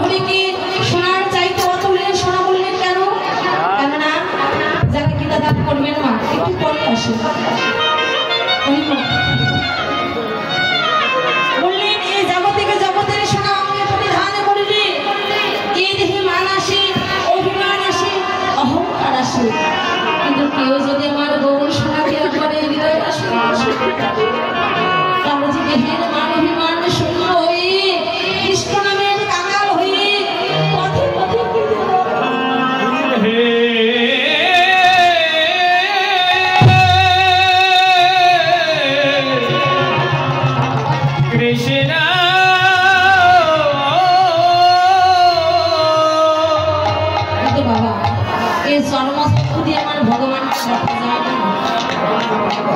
হরিকে সোনার চাইতে অতুলের সোনা বললেন কেন? কেননা যারা গীতা দান করবেন মা একটু পরে আসে বললেন এই জগতেকে জগতের সোনা আমি পরিধান করিলে এই দেহে মান আসে, অভিমান আসে, অহংকার আসে, কিন্তু কেউ যদি আমার গৌর সোনাকে করে হৃদয় আসে তাহলে যে দেহের মান অভিমান শূন্য হয়ে কৃষ্ণ নামের কাঙাল হয়ে পথে পথে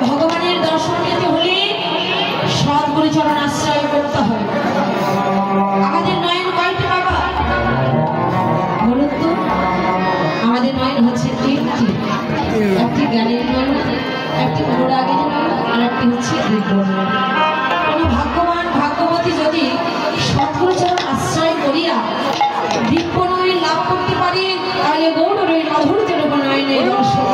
ভগবানের দর্শন নিতে হলে সদ্গুরু চরণ আশ্রয় করতে হয়। আমাদের নয়ন কয়টি বাবা বলুন তো? আমাদের নয়ন হচ্ছে তিনটি, একটি জ্ঞানের নয়ন, একটি অনুরাগের নয়ন, আর একটি হচ্ছে দিব্য নয়ন। কোনো ভাগ্যবান ভাগ্যবতী যদি সদ্গুরু চরণ আশ্রয় করিয়া দিব্য নয়ন লাভ করতে পারে তাহলে গৌর মাধুর্যের উপর নয়নের দর্শন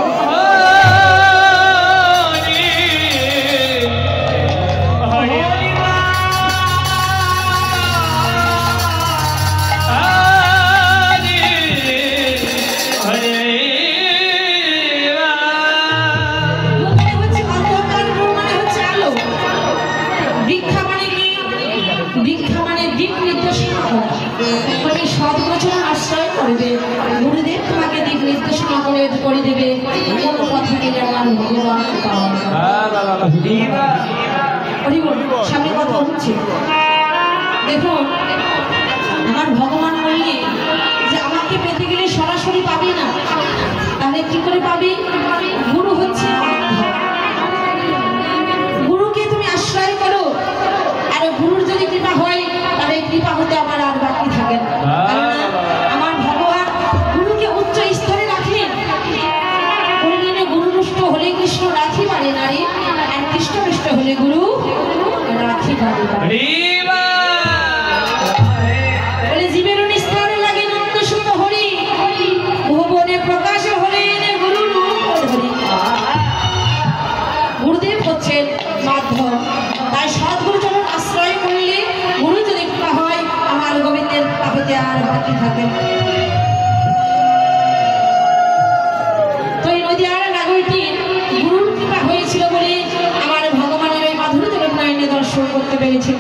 গুরুদেব তোমাকে দিক নির্দেশনা করে দেবে কোন পথে গেলে আমার ভগবান সামনে কথা হচ্ছে। দেখুন আমার ভগবান বললে যে আমাকে পেতে গেলে সরাসরি পাবি না, তাহলে কি করে পাবি? গুরু হচ্ছে গুরুকে তুমি আশ্রয় করো, আর গুরুর যদি কৃপা হয় তাহলে কৃপা হতে আমার আর বাকি থাকে না। আমার ভগবান গুরুকে উচ্চ স্তরে রাখলেন, বললেন গুরুরুষ্ট হলে কৃষ্ণ রাখি পারে নারী, আর কৃষ্ণরুষ্ট হলে গুরু রাখি পারে। বলে জীবের নিস্তারে লাগে নন্দ সুত হরি, ভুবনে প্রকাশ হলেন গুরু রূপ হরি। গুরুদেব হচ্ছেন মাধ্যম, তাই সদ্গুরু চরণ আশ্রয় করলে গুরু যদি কৃপা হয় আমার গোবিন্দের পাপতে আর বাকি থাকে। তো এই নদীয়ার নাগরটি গুরুর কৃপা হয়েছিল বলে আমার ভগবানের ওই মাধুরী চরণ নয়নে দর্শন করতে পেরেছে।